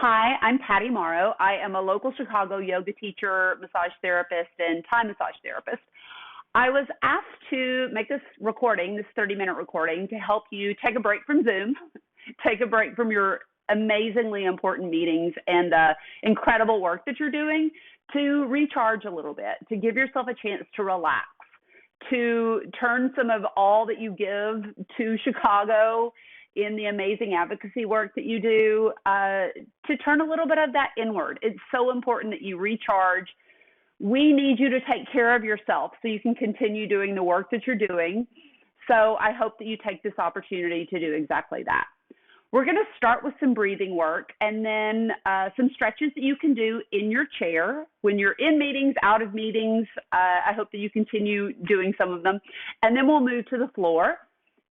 Hi, I'm Patty Morrow. I am a local Chicago yoga teacher, massage therapist, and Thai massage therapist. I was asked to make this recording, this 30-minute recording, to help you take a break from Zoom, take a break from your amazingly important meetings and the incredible work that you're doing, to recharge a little bit, to give yourself a chance to relax, to turn some of all that you give to Chicago in the amazing advocacy work that you do, to turn a little bit of that inward. It's so important that you recharge. We need you to take care of yourself so you can continue doing the work that you're doing. So I hope that you take this opportunity to do exactly that. We're going to start with some breathing work and then some stretches that you can do in your chair when you're in meetings, out of meetings. I hope that you continue doing some of them. And then we'll move to the floor.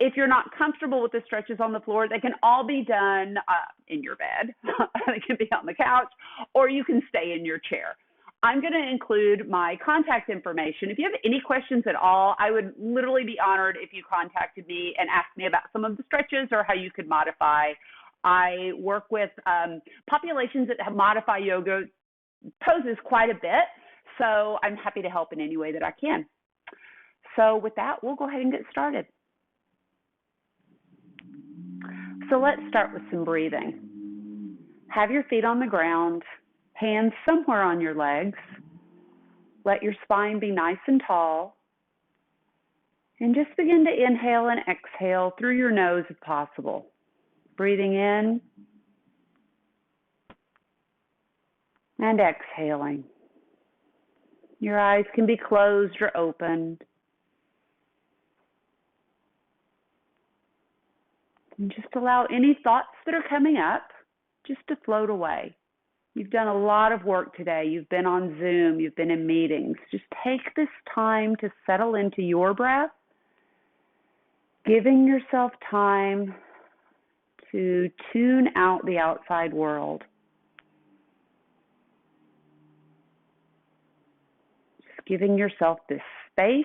If you're not comfortable with the stretches on the floor, they can all be done in your bed. They can be on the couch, or you can stay in your chair. I'm going to include my contact information. If you have any questions at all, I would literally be honored if you contacted me and asked me about some of the stretches or how you could modify. I work with populations that have modify yoga poses quite a bit, so I'm happy to help in any way that I can. So with that, we'll go ahead and get started. So let's start with some breathing. Have your feet on the ground, hands somewhere on your legs. Let your spine be nice and tall. And just begin to inhale and exhale through your nose if possible. Breathing in and exhaling. Your eyes can be closed or opened. And just allow any thoughts that are coming up just to float away. You've done a lot of work today. You've been on Zoom. You've been in meetings. Just take this time to settle into your breath, giving yourself time to tune out the outside world. Just giving yourself this space,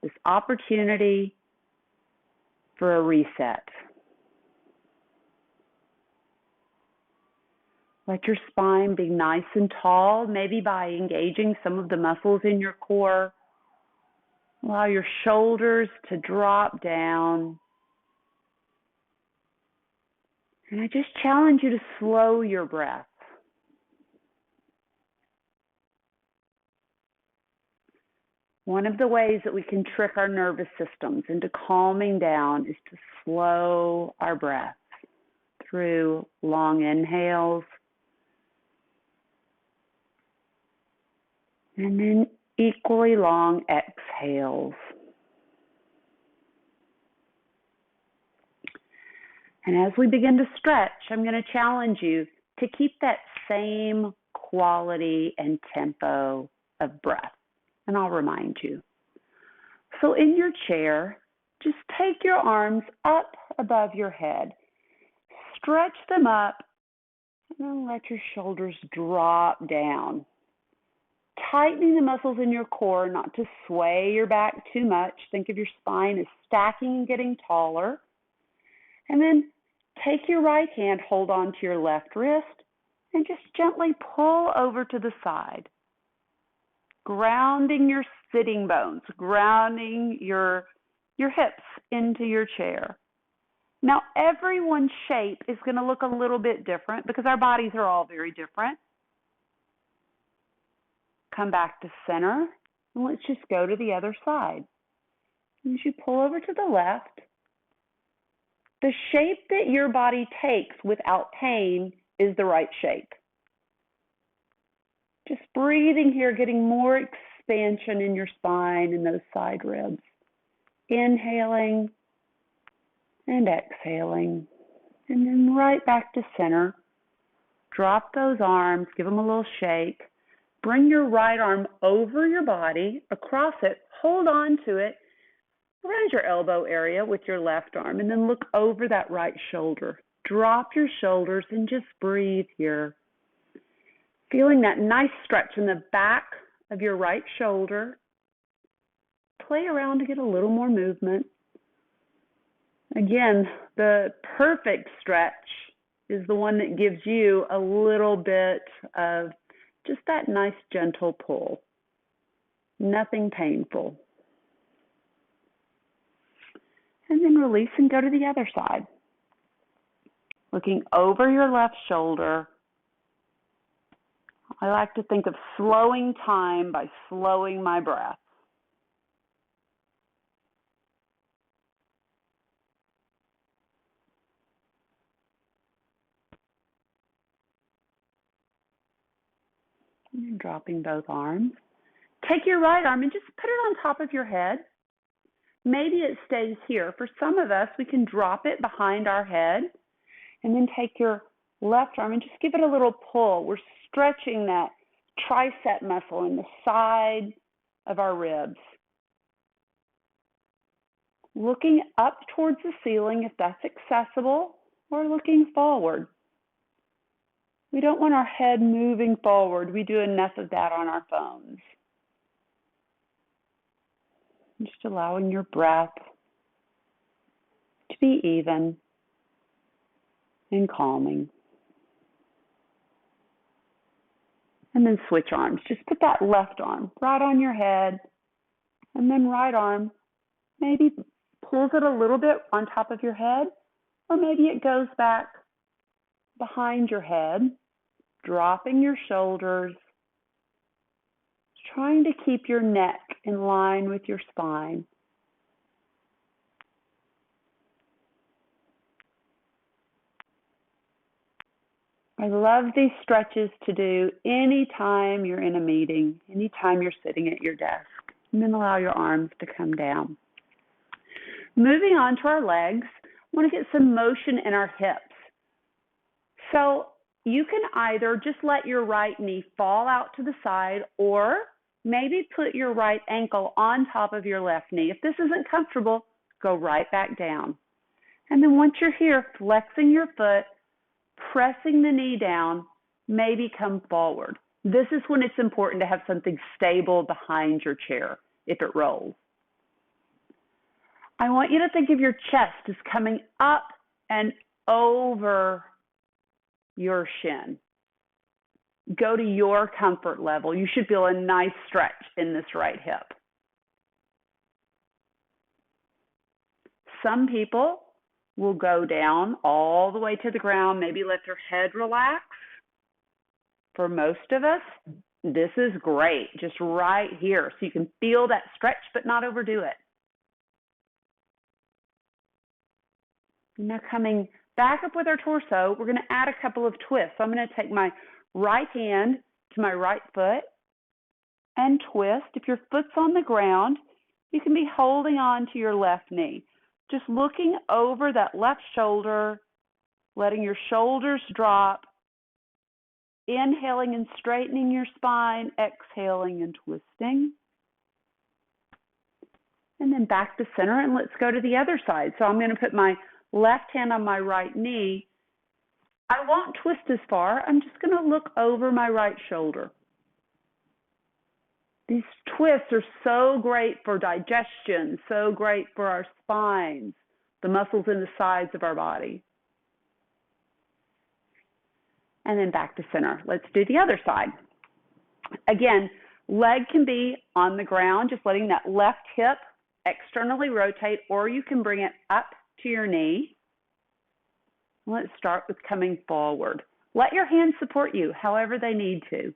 this opportunity for a reset. Let your spine be nice and tall, maybe by engaging some of the muscles in your core. Allow your shoulders to drop down. And I just challenge you to slow your breath. One of the ways that we can trick our nervous systems into calming down is to slow our breath through long inhales and then equally long exhales. And as we begin to stretch, I'm going to challenge you to keep that same quality and tempo of breath. And I'll remind you. So in your chair, just take your arms up above your head. Stretch them up and then let your shoulders drop down. Tightening the muscles in your core not to sway your back too much. Think of your spine as stacking and getting taller. And then take your right hand, hold on to your left wrist, and just gently pull over to the side. Grounding your sitting bones, grounding your hips into your chair. Now, everyone's shape is going to look a little bit different because our bodies are all very different. Come back to center, and let's just go to the other side. As you pull over to the left, the shape that your body takes without pain is the right shape. Just breathing here, getting more expansion in your spine and those side ribs. Inhaling and exhaling. And then right back to center. Drop those arms, give them a little shake. Bring your right arm over your body, across it, hold on to it, around your elbow area with your left arm, and then look over that right shoulder. Drop your shoulders and just breathe here. Feeling that nice stretch in the back of your right shoulder. Play around to get a little more movement. Again, the perfect stretch is the one that gives you a little bit of just that nice gentle pull. Nothing painful. And then release and go to the other side. Looking over your left shoulder. I like to think of slowing time by slowing my breath. And dropping both arms. Take your right arm and just put it on top of your head. Maybe it stays here. For some of us, we can drop it behind our head and then take your left arm and just give it a little pull. We're stretching that tricep muscle in the side of our ribs. Looking up towards the ceiling if that's accessible, or looking forward. We don't want our head moving forward. We do enough of that on our phones. Just allowing your breath to be even and calming. And then switch arms. Just put that left arm right on your head, and then right arm maybe pulls it a little bit on top of your head, or maybe it goes back behind your head, dropping your shoulders, trying to keep your neck in line with your spine. I love these stretches to do anytime you're in a meeting, anytime you're sitting at your desk. And then allow your arms to come down. Moving on to our legs, I want to get some motion in our hips. So you can either just let your right knee fall out to the side, or maybe put your right ankle on top of your left knee. If this isn't comfortable, go right back down. And then once you're here, flexing your foot, pressing the knee down, maybe come forward. This is when it's important to have something stable behind your chair if it rolls. I want you to think of your chest as coming up and over your shin. Go to your comfort level. You should feel a nice stretch in this right hip. Some people will go down all the way to the ground, maybe let their head relax. For most of us, this is great, just right here. So you can feel that stretch, but not overdo it. Now coming back up with our torso, we're going to add a couple of twists. So I'm going to take my right hand to my right foot and twist. If your foot's on the ground, you can be holding on to your left knee. Just looking over that left shoulder, letting your shoulders drop, inhaling and straightening your spine, exhaling and twisting. And then back to center, and let's go to the other side. So I'm going to put my left hand on my right knee. I won't twist as far. I'm just going to look over my right shoulder. These twists are so great for digestion, so great for our spines, the muscles in the sides of our body. And then back to center. Let's do the other side. Again, leg can be on the ground, just letting that left hip externally rotate, or you can bring it up to your knee. Let's start with coming forward. Let your hands support you however they need to.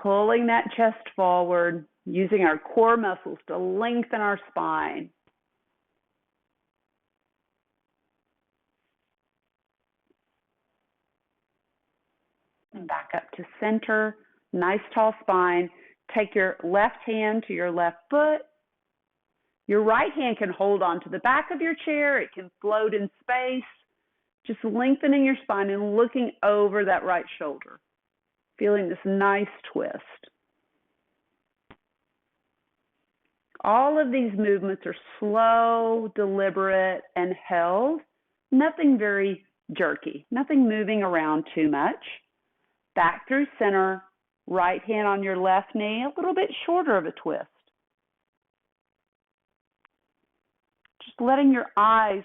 Pulling that chest forward, using our core muscles to lengthen our spine. And back up to center, nice tall spine. Take your left hand to your left foot. Your right hand can hold on to the back of your chair. It can float in space. Just lengthening your spine and looking over that right shoulder. Feeling this nice twist. All of these movements are slow, deliberate, and held. Nothing very jerky, nothing moving around too much. Back through center, right hand on your left knee, a little bit shorter of a twist. Just letting your eyes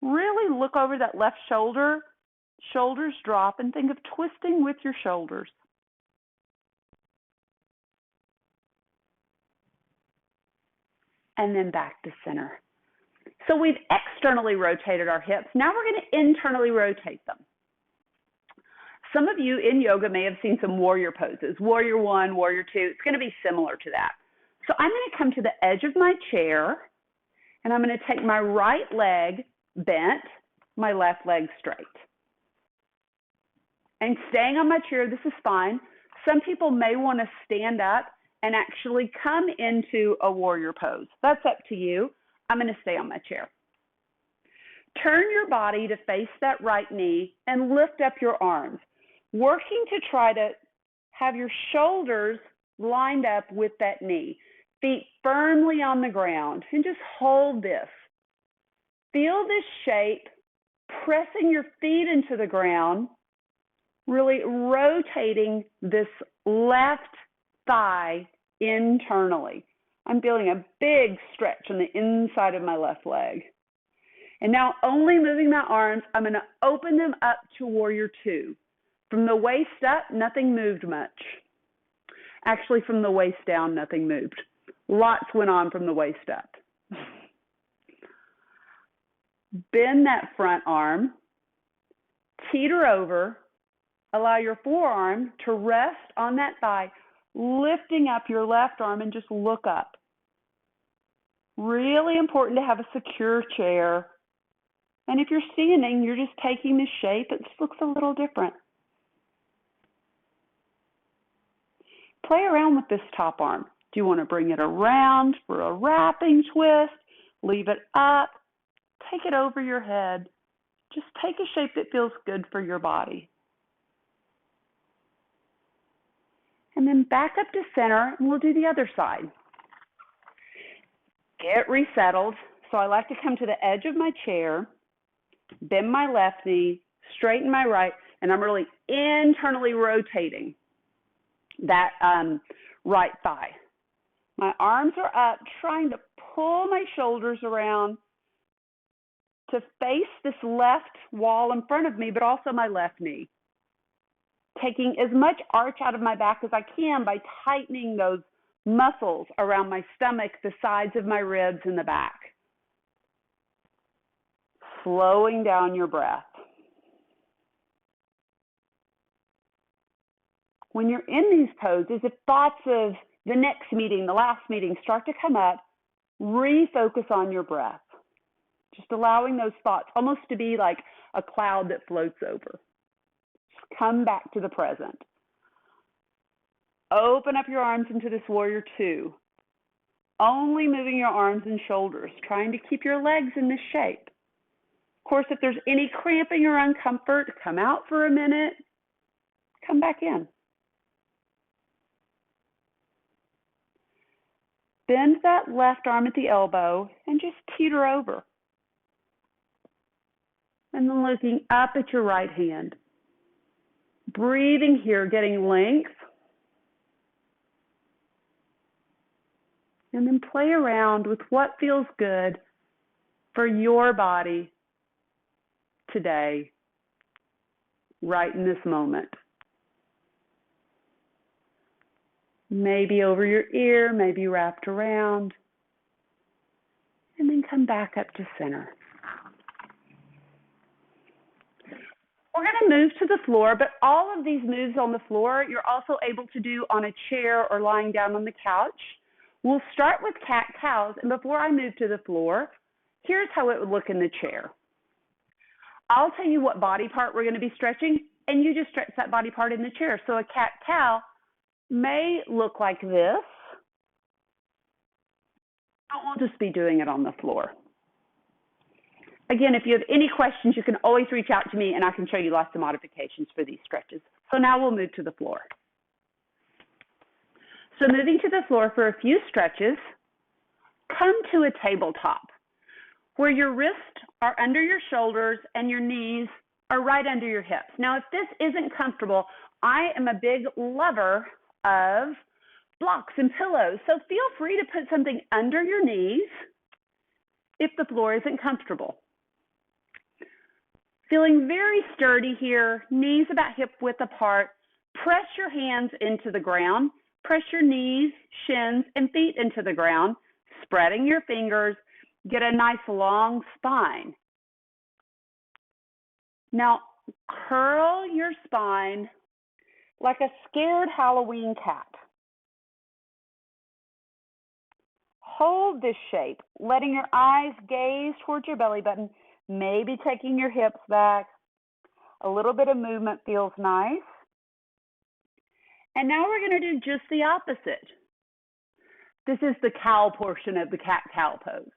Really look over that left shoulder, shoulders drop, and think of twisting with your shoulders. And then back to center. So we've externally rotated our hips. Now we're going to internally rotate them. Some of you in yoga may have seen some warrior poses, warrior one, warrior two. It's going to be similar to that. So I'm going to come to the edge of my chair, and I'm going to take my right leg bent, my left leg straight. And staying on my chair, this is fine. Some people may want to stand up and actually come into a warrior pose. That's up to you. I'm going to stay on my chair. Turn your body to face that right knee and lift up your arms, working to try to have your shoulders lined up with that knee. Feet firmly on the ground, and just hold this. Feel this shape, pressing your feet into the ground, really rotating this left thigh internally. I'm feeling a big stretch on the inside of my left leg. And now only moving my arms, I'm going to open them up to warrior two. From the waist up, nothing moved much. Actually, from the waist down, nothing moved. Lots went on from the waist up. Bend that front arm, teeter over, allow your forearm to rest on that thigh, lifting up your left arm and just look up. Really important to have a secure chair. And if you're standing, you're just taking the shape. It just looks a little different. Play around with this top arm. Do you want to bring it around for a wrapping twist? Leave it up. Take it over your head. Just take a shape that feels good for your body. And then back up to center, and we'll do the other side. Get resettled. So I like to come to the edge of my chair, bend my left knee, straighten my right, and I'm really internally rotating that right thigh. My arms are up, trying to pull my shoulders around to face this left wall in front of me, but also my left knee. Taking as much arch out of my back as I can by tightening those muscles around my stomach, the sides of my ribs, and the back. Slowing down your breath. When you're in these poses, if thoughts of the next meeting, the last meeting start to come up, refocus on your breath. Just allowing those thoughts almost to be like a cloud that floats over. Just come back to the present. Open up your arms into this warrior two. Only moving your arms and shoulders, trying to keep your legs in this shape. Of course, if there's any cramping or uncomfort, come out for a minute, come back in. Bend that left arm at the elbow and just teeter over. And then looking up at your right hand. Breathing here, getting length. And then play around with what feels good for your body today, right in this moment. Maybe over your ear, maybe wrapped around. And then come back up to center. We're going to move to the floor, but all of these moves on the floor, you're also able to do on a chair or lying down on the couch. We'll start with cat-cows, and before I move to the floor, here's how it would look in the chair. I'll tell you what body part we're going to be stretching, and you just stretch that body part in the chair. So a cat-cow may look like this, but we'll just be doing it on the floor. Again, if you have any questions, you can always reach out to me, and I can show you lots of modifications for these stretches. So now we'll move to the floor. So moving to the floor for a few stretches, come to a tabletop where your wrists are under your shoulders and your knees are right under your hips. Now, if this isn't comfortable, I am a big lover of blocks and pillows. So feel free to put something under your knees if the floor isn't comfortable. Feeling very sturdy here, knees about hip width apart. Press your hands into the ground. Press your knees, shins, and feet into the ground, spreading your fingers. Get a nice long spine. Now, curl your spine like a scared Halloween cat. Hold this shape, letting your eyes gaze towards your belly button, maybe taking your hips back. A little bit of movement feels nice. And now we're going to do just the opposite. This is the cow portion of the cat-cow pose.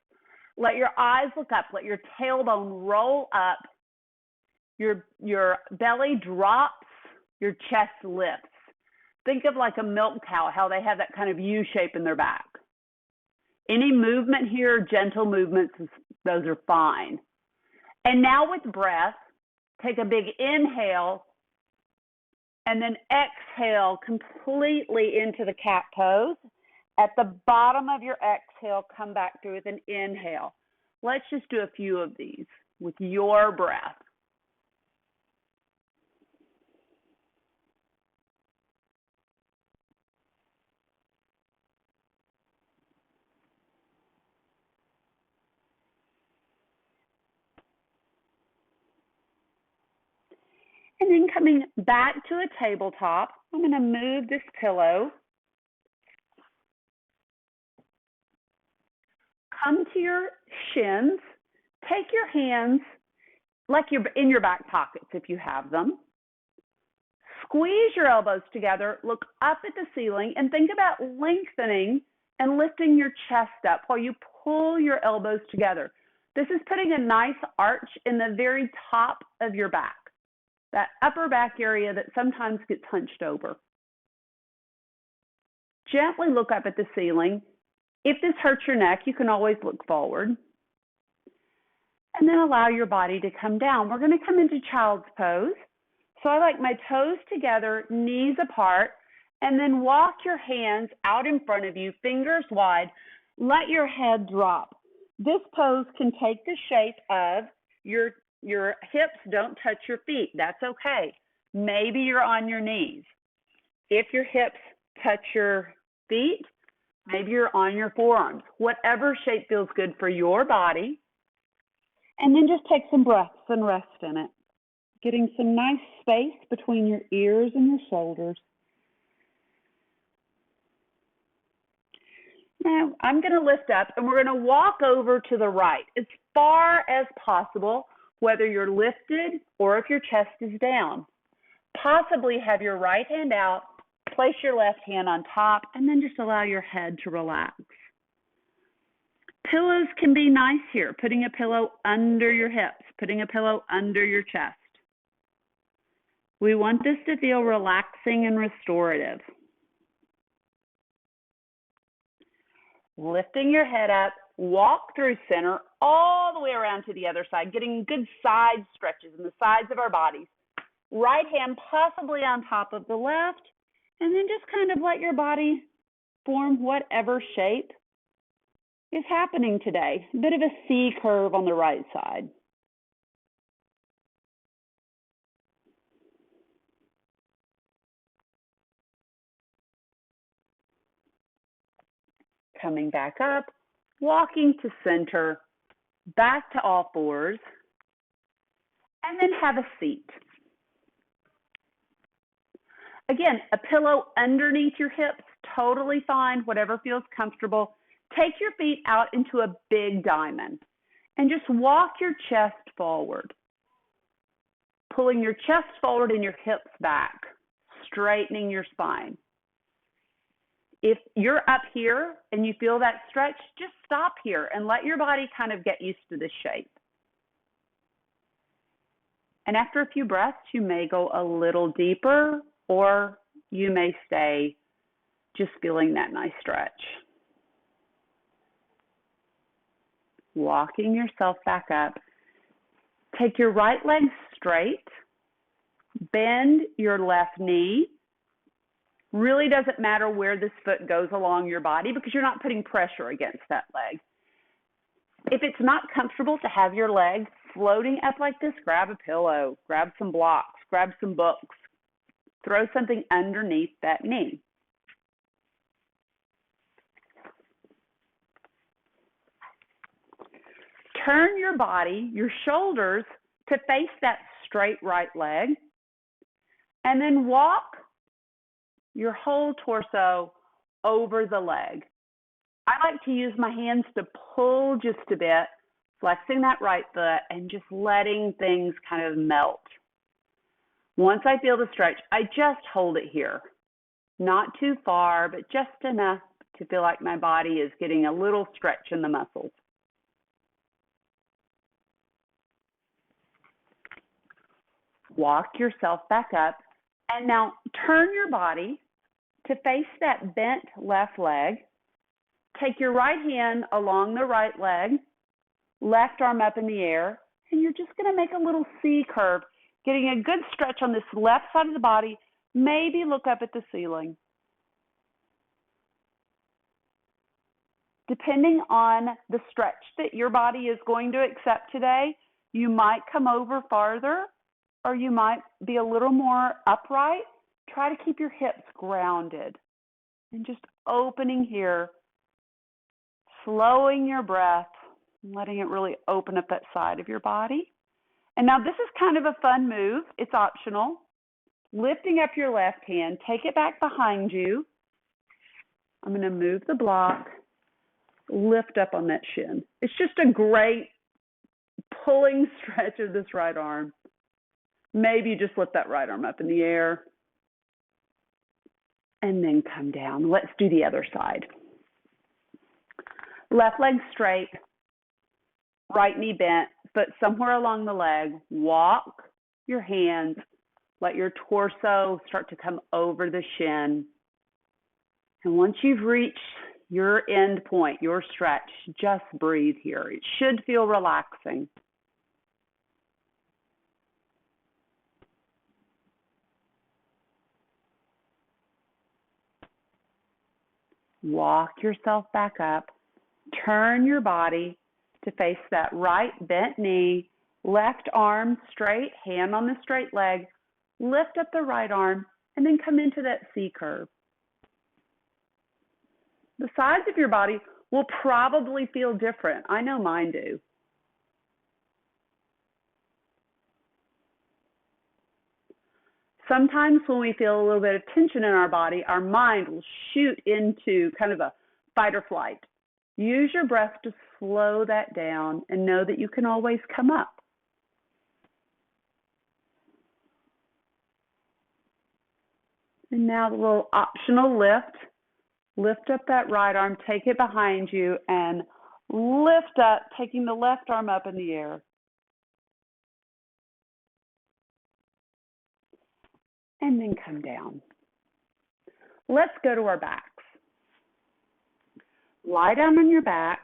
Let your eyes look up. Let your tailbone roll up. Your belly drops. Your chest lifts. Think of like a milk cow, how they have that kind of U shape in their back. Any movement here, gentle movements, those are fine. And now with breath, take a big inhale and then exhale completely into the cat pose. At the bottom of your exhale, come back through with an inhale. Let's just do a few of these with your breath. And then coming back to a tabletop, I'm going to move this pillow. Come to your shins. Take your hands like you're in your back pockets if you have them. Squeeze your elbows together. Look up at the ceiling and think about lengthening and lifting your chest up while you pull your elbows together. This is putting a nice arch in the very top of your back. That upper back area that sometimes gets hunched over. Gently look up at the ceiling. If this hurts your neck, you can always look forward. And then allow your body to come down. We're going to come into child's pose. So I like my toes together, knees apart, and then walk your hands out in front of you, fingers wide. Let your head drop. This pose can take the shape of your hips don't touch your feet. That's okay. Maybe you're on your knees. If your hips touch your feet, maybe you're on your forearms. Whatever shape feels good for your body. And then just take some breaths and rest in it. Getting some nice space between your ears and your shoulders. Now, I'm going to lift up and we're going to walk over to the right as far as possible, whether you're lifted or if your chest is down. Possibly have your right hand out, place your left hand on top, and then just allow your head to relax. Pillows can be nice here, putting a pillow under your hips, putting a pillow under your chest. We want this to feel relaxing and restorative. Lifting your head up, walk through center all the way around to the other side, getting good side stretches in the sides of our bodies. Right hand possibly on top of the left, and then just kind of let your body form whatever shape is happening today. A bit of a C curve on the right side. Coming back up, walking to center, back to all fours, and then have a seat. Again, a pillow underneath your hips, totally fine, whatever feels comfortable. Take your feet out into a big diamond and just walk your chest forward. Pulling your chest forward and your hips back, straightening your spine. If you're up here and you feel that stretch, just stop here and let your body kind of get used to this shape. And after a few breaths, you may go a little deeper or you may stay just feeling that nice stretch. Walking yourself back up. Take your right leg straight. Bend your left knee. Really doesn't matter where this foot goes along your body because you're not putting pressure against that leg. If it's not comfortable to have your leg floating up like this, grab a pillow, grab some blocks, grab some books, throw something underneath that knee. Turn your body, your shoulders, to face that straight right leg, and then walk your whole torso over the leg. I like to use my hands to pull just a bit, flexing that right foot and just letting things kind of melt. Once I feel the stretch, I just hold it here. Not too far, but just enough to feel like my body is getting a little stretch in the muscles. Walk yourself back up, and now turn your body to face that bent left leg. Take your right hand along the right leg, left arm up in the air, and you're just going to make a little C curve, getting a good stretch on this left side of the body. Maybe look up at the ceiling. Depending on the stretch that your body is going to accept today, you might come over farther, or you might be a little more upright. Try to keep your hips grounded and just opening here, slowing your breath, letting it really open up that side of your body. And now this is kind of a fun move. It's optional. Lifting up your left hand, take it back behind you. I'm going to move the block, lift up on that shin. It's just a great pulling stretch of this right arm. Maybe you just lift that right arm up in the air and then come down. Let's do the other side. Left leg straight, right knee bent, foot somewhere along the leg. Walk your hands. Let your torso start to come over the shin. And once you've reached your end point, your stretch, just breathe here. It should feel relaxing. Walk yourself back up. Turn your body to face that right bent knee, left arm straight, hand on the straight leg. Lift up the right arm and then come into that C curve. The sides of your body will probably feel different. I know mine do. Sometimes when we feel a little bit of tension in our body, our mind will shoot into kind of a fight or flight. Use your breath to slow that down and know that you can always come up. And now the little optional lift. Lift up that right arm, take it behind you, and lift up, taking the left arm up in the air. And then come down. Let's go to our backs. Lie down on your back.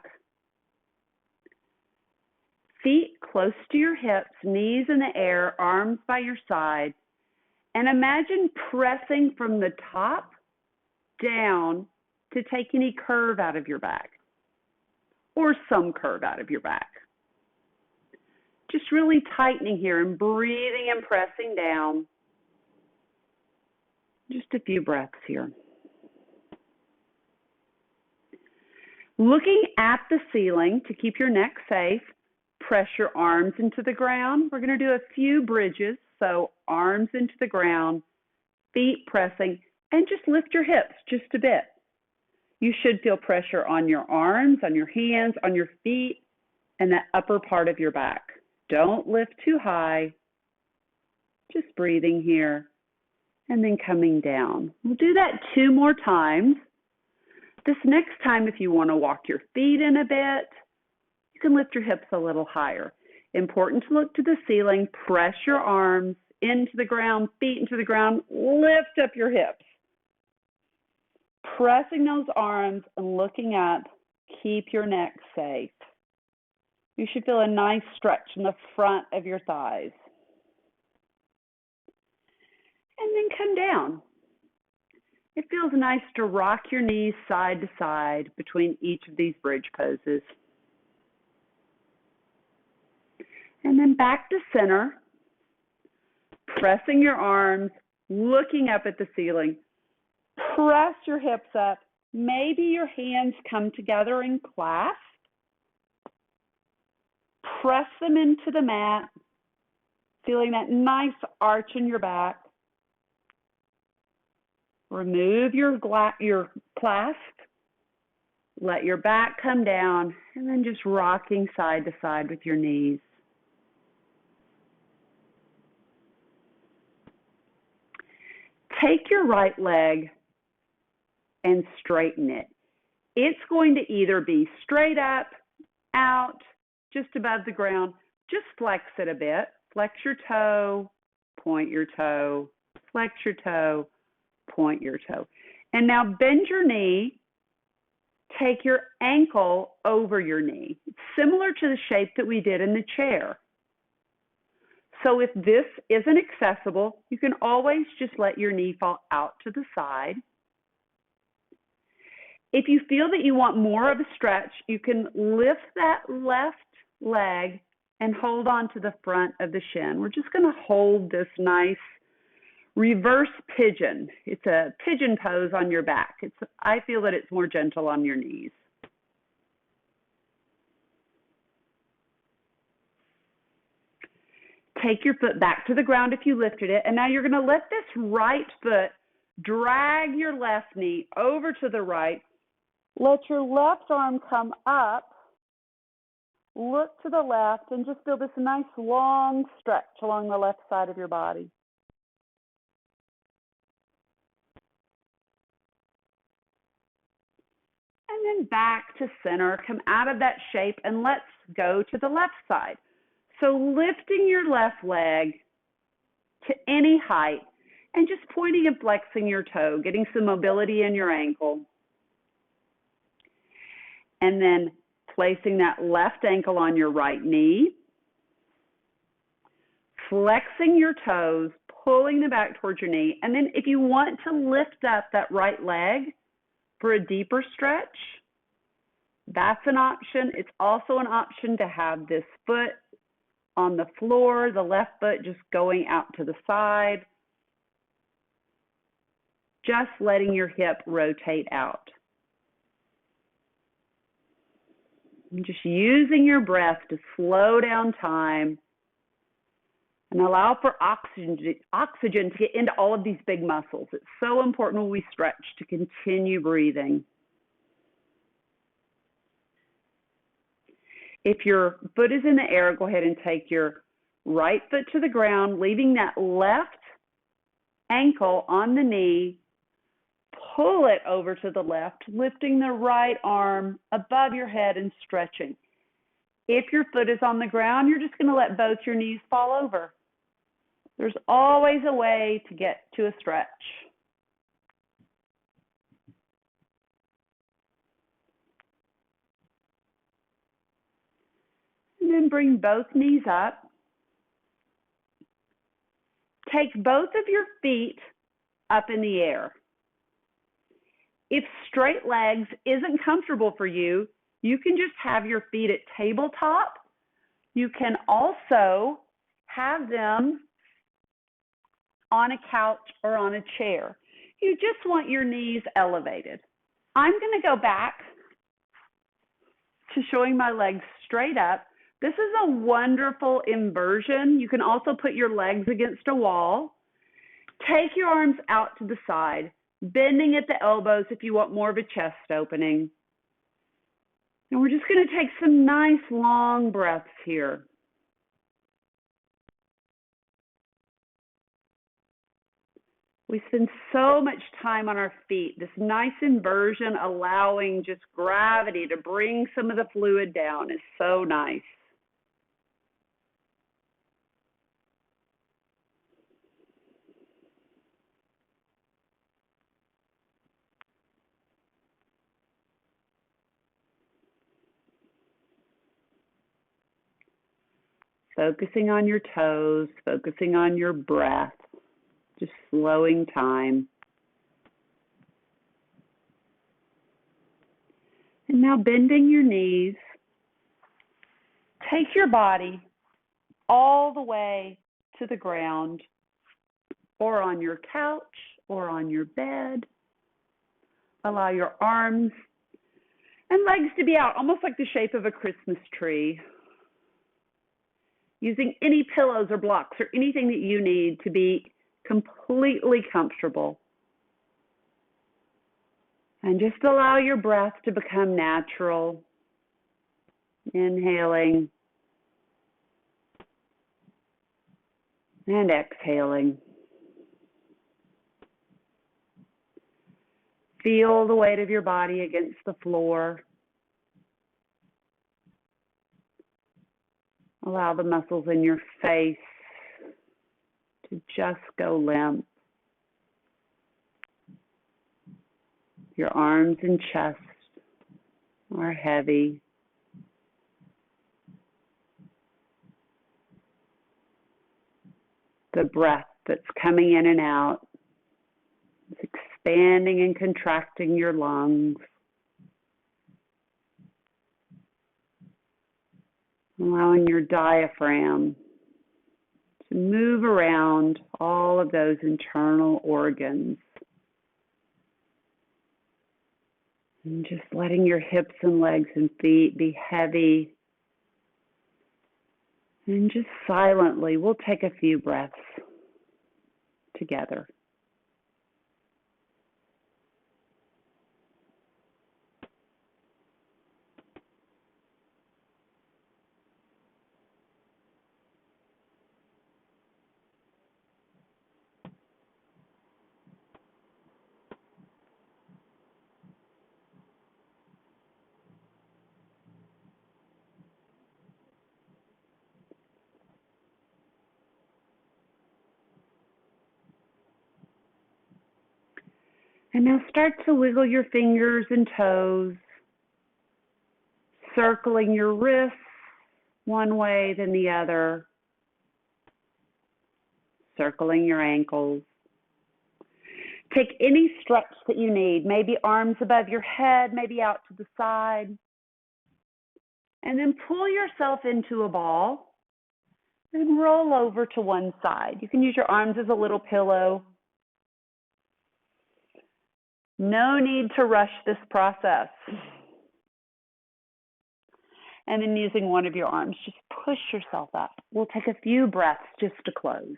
Feet close to your hips, knees in the air, arms by your side. And imagine pressing from the top down to take any curve out of your back, or some curve out of your back. Just really tightening here and breathing and pressing down. Just a few breaths here. Looking at the ceiling to keep your neck safe, press your arms into the ground. We're going to do a few bridges, so arms into the ground, feet pressing, and just lift your hips just a bit. You should feel pressure on your arms, on your hands, on your feet, and that upper part of your back. Don't lift too high. Just breathing here and then coming down. We'll do that 2 more times. This next time, if you want to walk your feet in a bit, you can lift your hips a little higher. Important to look to the ceiling, press your arms into the ground, feet into the ground, lift up your hips. Pressing those arms and looking up, keep your neck safe. You should feel a nice stretch in the front of your thighs. And then come down. It feels nice to rock your knees side to side between each of these bridge poses. And then back to center, pressing your arms, looking up at the ceiling. Press your hips up. Maybe your hands come together and clasp. Press them into the mat, feeling that nice arch in your back. Remove your clasp. Let your back come down, and then just rocking side to side with your knees. Take your right leg and straighten it. It's going to either be straight up, out, just above the ground. Just flex it a bit. Flex your toe, point your toe, flex your toe, point your toe. And now bend your knee. Take your ankle over your knee. It's similar to the shape that we did in the chair. So if this isn't accessible, you can always just let your knee fall out to the side. If you feel that you want more of a stretch, you can lift that left leg and hold on to the front of the shin. We're just going to hold this nice reverse pigeon. It's a pigeon pose on your back. I feel that it's more gentle on your knees. Take your foot back to the ground if you lifted it, and now you're going to let this right foot drag your left knee over to the right. Let your left arm come up, look to the left, and just feel this nice long stretch along the left side of your body. And then back to center, come out of that shape, and let's go to the left side. So lifting your left leg to any height and just pointing and flexing your toe, getting some mobility in your ankle. And then placing that left ankle on your right knee, flexing your toes, pulling them back towards your knee. And then if you want to lift up that right leg for a deeper stretch, that's an option. It's also an option to have this foot on the floor, the left foot just going out to the side, just letting your hip rotate out. And just using your breath to slow down time and allow for oxygen to get into all of these big muscles. It's so important when we stretch to continue breathing. If your foot is in the air, go ahead and take your right foot to the ground, leaving that left ankle on the knee. Pull it over to the left, lifting the right arm above your head and stretching. If your foot is on the ground, you're just going to let both your knees fall over. There's always a way to get to a stretch. And then bring both knees up. Take both of your feet up in the air. If straight legs isn't comfortable for you, you can just have your feet at tabletop. You can also have them on a couch or on a chair. You just want your knees elevated. I'm going to go back to showing my legs straight up. This is a wonderful inversion. You can also put your legs against a wall. Take your arms out to the side, bending at the elbows if you want more of a chest opening. And we're just going to take some nice long breaths here. We spend so much time on our feet. This nice inversion, allowing just gravity to bring some of the fluid down, is so nice. Focusing on your toes, focusing on your breath, just slowing time. And now bending your knees. Take your body all the way to the ground, or on your couch, or on your bed. Allow your arms and legs to be out, almost like the shape of a Christmas tree. Using any pillows or blocks or anything that you need to be completely comfortable. And just allow your breath to become natural. Inhaling and exhaling. Feel the weight of your body against the floor. Allow the muscles in your face to just go limp. Your arms and chest are heavy. The breath that's coming in and out is expanding and contracting your lungs. Allowing your diaphragm to move around all of those internal organs. And just letting your hips and legs and feet be heavy. And just silently, we'll take a few breaths together. And now start to wiggle your fingers and toes, circling your wrists one way, then the other, circling your ankles. Take any stretch that you need, maybe arms above your head, maybe out to the side. And then pull yourself into a ball and roll over to one side. You can use your arms as a little pillow. No need to rush this process. And then using one of your arms, just push yourself up. We'll take a few breaths just to close.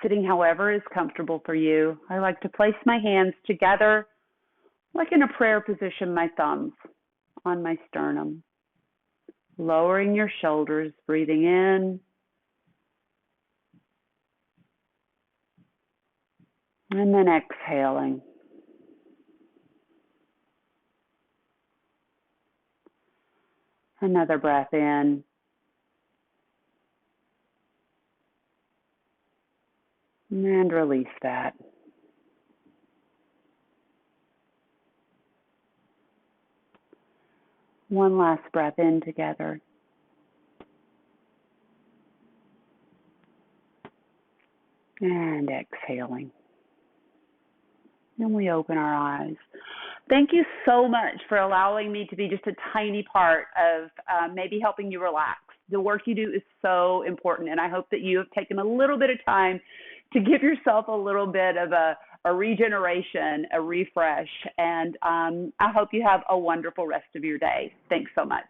Sitting however is comfortable for you. I like to place my hands together, like in a prayer position, my thumbs on my sternum. Lowering your shoulders, breathing in. And then exhaling. Another breath in. And release that. One last breath in together. And exhaling. And we open our eyes. Thank you so much for allowing me to be just a tiny part of maybe helping you relax. The work you do is so important, and I hope that you have taken a little bit of time to give yourself a little bit of a regeneration, a refresh, and I hope you have a wonderful rest of your day. Thanks so much.